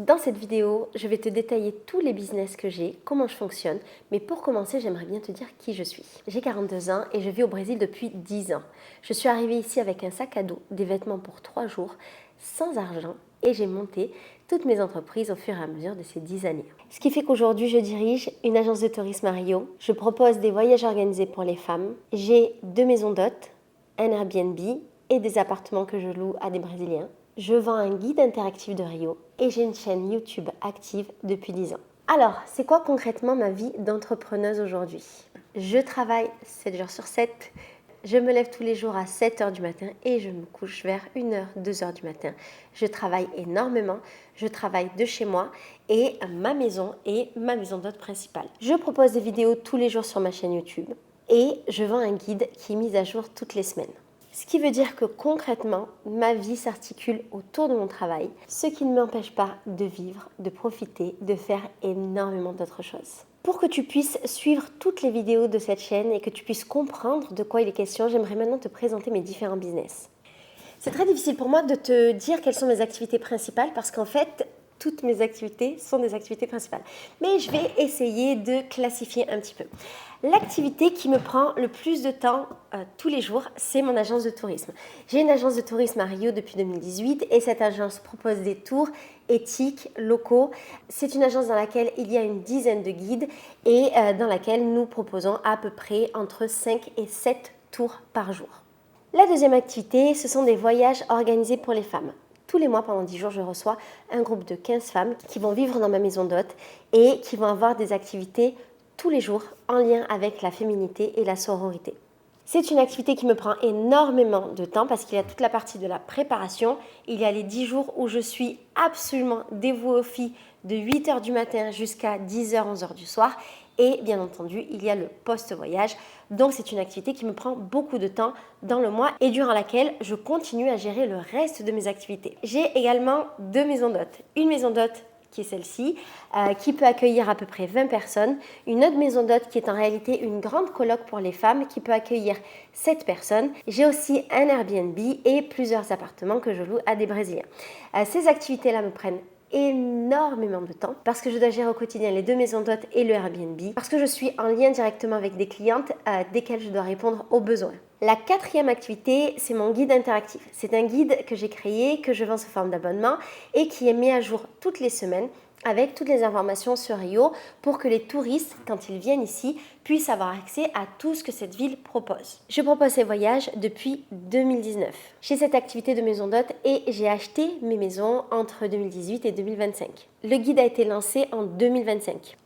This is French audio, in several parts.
Dans cette vidéo, je vais te détailler tous les business que j'ai, comment je fonctionne, mais pour commencer, j'aimerais bien te dire qui je suis. J'ai 42 ans et je vis au Brésil depuis 10 ans. Je suis arrivée ici avec un sac à dos, des vêtements pour 3 jours, sans argent, et j'ai monté toutes mes entreprises au fur et à mesure de ces 10 années. Ce qui fait qu'aujourd'hui, je dirige une agence de tourisme à Rio. Je propose des voyages organisés pour les femmes. J'ai 2 maisons d'hôtes, un Airbnb et des appartements que je loue à des Brésiliens. Je vends un guide interactif de Rio et j'ai une chaîne YouTube active depuis 10 ans. Alors, c'est quoi concrètement ma vie d'entrepreneuse aujourd'hui? Je travaille 7 jours sur 7. Je me lève tous les jours à 7 heures du matin et je me couche vers 1 heure, 2 heures du matin. Je travaille énormément, je travaille de chez moi et ma maison est ma maison d'hôte principale. Je propose des vidéos tous les jours sur ma chaîne YouTube et je vends un guide qui est mis à jour toutes les semaines. Ce qui veut dire que concrètement, ma vie s'articule autour de mon travail, ce qui ne m'empêche pas de vivre, de profiter, de faire énormément d'autres choses. Pour que tu puisses suivre toutes les vidéos de cette chaîne et que tu puisses comprendre de quoi il est question, j'aimerais maintenant te présenter mes différents business. C'est très difficile pour moi de te dire quelles sont mes activités principales parce qu'en fait, toutes mes activités sont des activités principales. Mais je vais essayer de classifier un petit peu. L'activité qui me prend le plus de temps tous les jours, c'est mon agence de tourisme. J'ai une agence de tourisme à Rio depuis 2018 et cette agence propose des tours éthiques, locaux. C'est une agence dans laquelle il y a une dizaine de guides et dans laquelle nous proposons à peu près entre 5 et 7 tours par jour. La deuxième activité, ce sont des voyages organisés pour les femmes. Tous les mois, pendant 10 jours, je reçois un groupe de 15 femmes qui vont vivre dans ma maison d'hôte et qui vont avoir des activités tous les jours en lien avec la féminité et la sororité. C'est une activité qui me prend énormément de temps parce qu'il y a toute la partie de la préparation. Il y a les 10 jours où je suis absolument dévouée aux filles de 8 heures du matin jusqu'à 10h, 11h du soir. Et bien entendu, il y a le post-voyage. Donc, c'est une activité qui me prend beaucoup de temps dans le mois et durant laquelle je continue à gérer le reste de mes activités. J'ai également 2 maisons d'hôtes. Une maison d'hôtes qui est celle-ci, qui peut accueillir à peu près 20 personnes. Une autre maison d'hôtes qui est en réalité une grande coloc pour les femmes qui peut accueillir 7 personnes. J'ai aussi un Airbnb et plusieurs appartements que je loue à des Brésiliens. Ces activités-là me prennent énormément de temps parce que je dois gérer au quotidien les 2 maisons d'hôtes et le Airbnb, parce que je suis en lien directement avec des clientes desquelles je dois répondre aux besoins. La 4e activité, c'est mon guide interactif. C'est un guide que j'ai créé, que je vends sous forme d'abonnement et qui est mis à jour toutes les semaines avec toutes les informations sur Rio pour que les touristes, quand ils viennent ici, puissent avoir accès à tout ce que cette ville propose. Je propose ces voyages depuis 2019. J'ai cette activité de maison d'hôte et j'ai acheté mes maisons entre 2018 et 2025. Le guide a été lancé en 2025.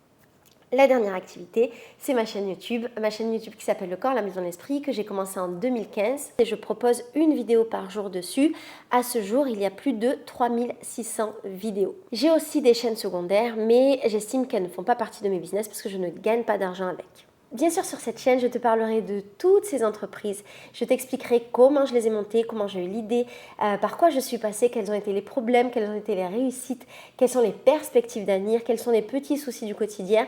La dernière activité, c'est ma chaîne YouTube qui s'appelle Le Corps, la Maison l'Esprit, que j'ai commencé en 2015 et je propose une vidéo par jour dessus. À ce jour, il y a plus de 3600 vidéos. J'ai aussi des chaînes secondaires, mais j'estime qu'elles ne font pas partie de mes business parce que je ne gagne pas d'argent avec. Bien sûr, sur cette chaîne, je te parlerai de toutes ces entreprises. Je t'expliquerai comment je les ai montées, comment j'ai eu l'idée, par quoi je suis passée, quels ont été les problèmes, quelles ont été les réussites, quelles sont les perspectives d'avenir, quels sont les petits soucis du quotidien.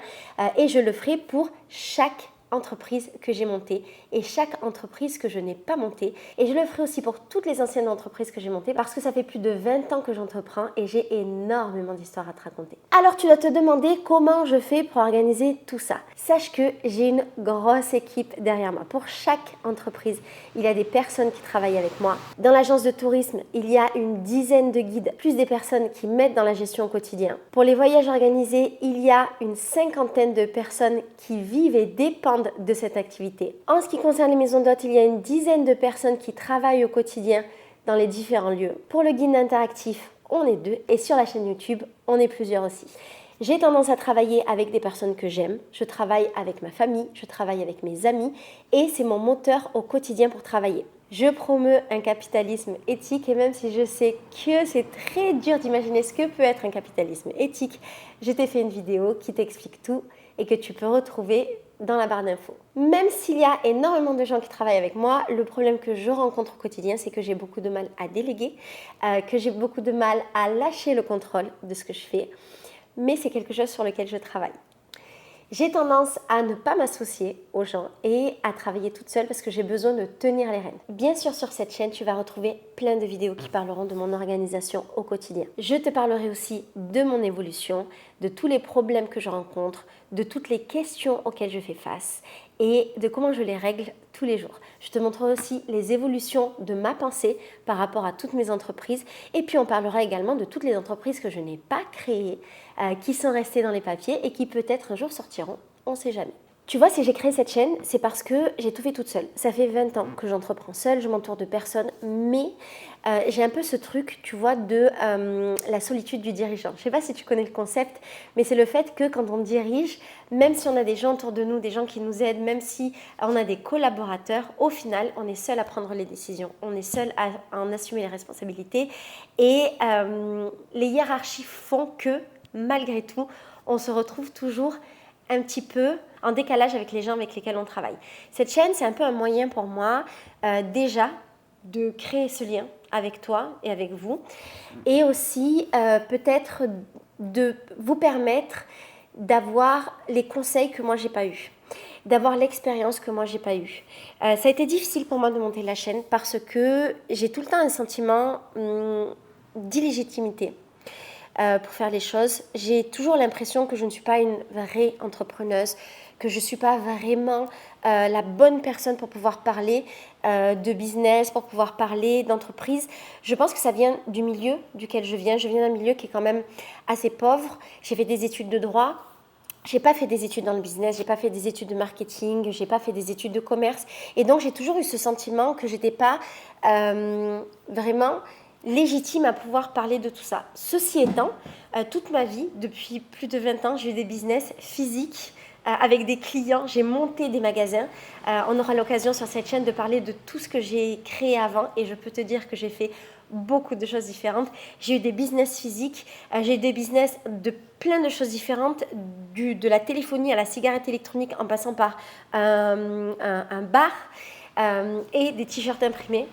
Et je le ferai pour chaque entreprise que j'ai montée et chaque entreprise que je n'ai pas montée. Et je le ferai aussi pour toutes les anciennes entreprises que j'ai montées parce que ça fait plus de 20 ans que j'entreprends et j'ai énormément d'histoires à te raconter. Alors tu dois te demander comment je fais pour organiser tout ça. Sache que j'ai une grosse équipe derrière moi. Pour chaque entreprise, il y a des personnes qui travaillent avec moi. Dans l'agence de tourisme, il y a une dizaine de guides, plus des personnes qui m'aident dans la gestion au quotidien. Pour les voyages organisés, il y a une 50aine de personnes qui vivent et dépendent de cette activité. En ce qui concerne les maisons d'hôtes, il y a une dizaine de personnes qui travaillent au quotidien dans les différents lieux. Pour le guide interactif, on est 2 et sur la chaîne YouTube, on est plusieurs aussi. J'ai tendance à travailler avec des personnes que j'aime, je travaille avec ma famille, je travaille avec mes amis et c'est mon moteur au quotidien pour travailler. Je promeus un capitalisme éthique et même si je sais que c'est très dur d'imaginer ce que peut être un capitalisme éthique, je t'ai fait une vidéo qui t'explique tout et que tu peux retrouver dans la barre d'infos. Même s'il y a énormément de gens qui travaillent avec moi, le problème que je rencontre au quotidien, c'est que j'ai beaucoup de mal à déléguer, que j'ai beaucoup de mal à lâcher le contrôle de ce que je fais, mais c'est quelque chose sur lequel je travaille. J'ai tendance à ne pas m'associer aux gens et à travailler toute seule parce que j'ai besoin de tenir les rênes. Bien sûr, sur cette chaîne, tu vas retrouver plein de vidéos qui parleront de mon organisation au quotidien. Je te parlerai aussi de mon évolution, de tous les problèmes que je rencontre, de toutes les questions auxquelles je fais face et de comment je les règle tous les jours. Je te montrerai aussi les évolutions de ma pensée par rapport à toutes mes entreprises et puis on parlera également de toutes les entreprises que je n'ai pas créées, qui sont restées dans les papiers et qui peut-être un jour sortiront, on ne sait jamais. Tu vois, si j'ai créé cette chaîne, c'est parce que j'ai tout fait toute seule. Ça fait 20 ans que j'entreprends seule, je m'entoure de personne, mais j'ai un peu ce truc, tu vois, de la solitude du dirigeant. Je ne sais pas si tu connais le concept, mais c'est le fait que quand on dirige, même si on a des gens autour de nous, des gens qui nous aident, même si on a des collaborateurs, au final, on est seul à prendre les décisions, on est seul à en assumer les responsabilités et les hiérarchies font que, malgré tout, on se retrouve toujours un petit peu en décalage avec les gens avec lesquels on travaille. Cette chaîne, c'est un peu un moyen pour moi déjà de créer ce lien avec toi et avec vous et aussi peut-être de vous permettre d'avoir les conseils que moi j'ai pas eu, d'avoir l'expérience que moi j'ai pas eu. Ça a été difficile pour moi de monter la chaîne parce que j'ai tout le temps un sentiment d'illégitimité. Pour faire les choses. J'ai toujours l'impression que je ne suis pas une vraie entrepreneuse, que je ne suis pas vraiment la bonne personne pour pouvoir parler de business, pour pouvoir parler d'entreprise. Je pense que ça vient du milieu duquel je viens. Je viens d'un milieu qui est quand même assez pauvre. J'ai fait des études de droit. J'ai pas fait des études dans le business, j'ai pas fait des études de marketing, j'ai pas fait des études de commerce. Et donc, j'ai toujours eu ce sentiment que j'étais pas vraiment légitime à pouvoir parler de tout ça. Ceci étant, toute ma vie, depuis plus de 20 ans, j'ai eu des business physiques avec des clients, j'ai monté des magasins. On aura l'occasion sur cette chaîne de parler de tout ce que j'ai créé avant et je peux te dire que j'ai fait beaucoup de choses différentes. J'ai eu des business physiques, j'ai eu des business de plein de choses différentes, de la téléphonie à la cigarette électronique en passant par un bar et des t-shirts imprimés.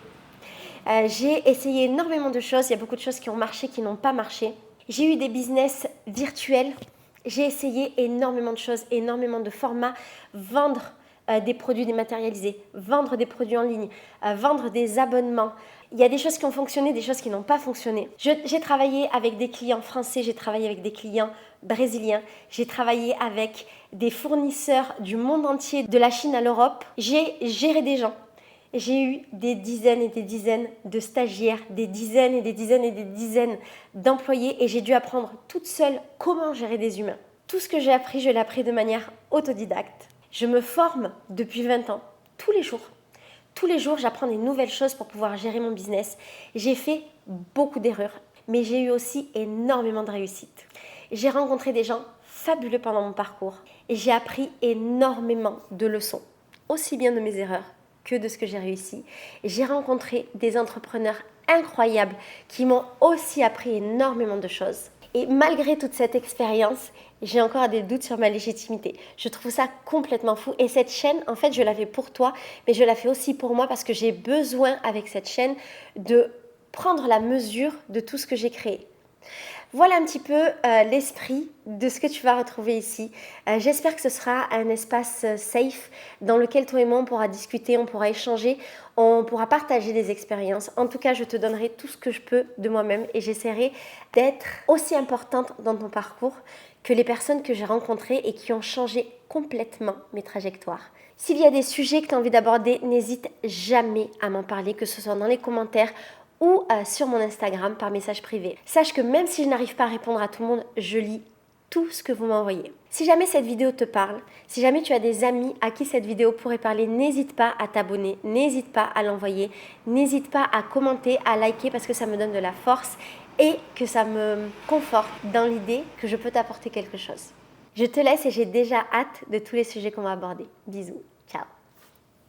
J'ai essayé énormément de choses, il y a beaucoup de choses qui ont marché, qui n'ont pas marché. J'ai eu des business virtuels, j'ai essayé énormément de choses, énormément de formats, vendre des produits dématérialisés, vendre des produits en ligne, vendre des abonnements. Il y a des choses qui ont fonctionné, des choses qui n'ont pas fonctionné. J'ai travaillé avec des clients français, j'ai travaillé avec des clients brésiliens, j'ai travaillé avec des fournisseurs du monde entier, de la Chine à l'Europe. J'ai géré des gens. J'ai eu des dizaines et des dizaines de stagiaires, des dizaines et des dizaines et des dizaines d'employés et j'ai dû apprendre toute seule comment gérer des humains. Tout ce que j'ai appris, je l'ai appris de manière autodidacte. Je me forme depuis 20 ans, tous les jours. Tous les jours, j'apprends des nouvelles choses pour pouvoir gérer mon business. J'ai fait beaucoup d'erreurs, mais j'ai eu aussi énormément de réussites. J'ai rencontré des gens fabuleux pendant mon parcours et j'ai appris énormément de leçons, aussi bien de mes erreurs que de ce que j'ai réussi. J'ai rencontré des entrepreneurs incroyables qui m'ont aussi appris énormément de choses. Et malgré toute cette expérience, j'ai encore des doutes sur ma légitimité. Je trouve ça complètement fou. Et cette chaîne, en fait, je la fais pour toi, mais je la fais aussi pour moi parce que j'ai besoin, avec cette chaîne, de prendre la mesure de tout ce que j'ai créé. Voilà un petit peu l'esprit de ce que tu vas retrouver ici. J'espère que ce sera un espace safe dans lequel toi et moi on pourra discuter, on pourra échanger, on pourra partager des expériences. En tout cas, je te donnerai tout ce que je peux de moi-même et j'essaierai d'être aussi importante dans ton parcours que les personnes que j'ai rencontrées et qui ont changé complètement mes trajectoires. S'il y a des sujets que tu as envie d'aborder, n'hésite jamais à m'en parler, que ce soit dans les commentaires ou sur mon Instagram par message privé. Sache que même si je n'arrive pas à répondre à tout le monde, je lis tout ce que vous m'envoyez. Si jamais cette vidéo te parle, si jamais tu as des amis à qui cette vidéo pourrait parler, n'hésite pas à t'abonner, n'hésite pas à l'envoyer, n'hésite pas à commenter, à liker parce que ça me donne de la force et que ça me conforte dans l'idée que je peux t'apporter quelque chose. Je te laisse et j'ai déjà hâte de tous les sujets qu'on va aborder. Bisous, ciao.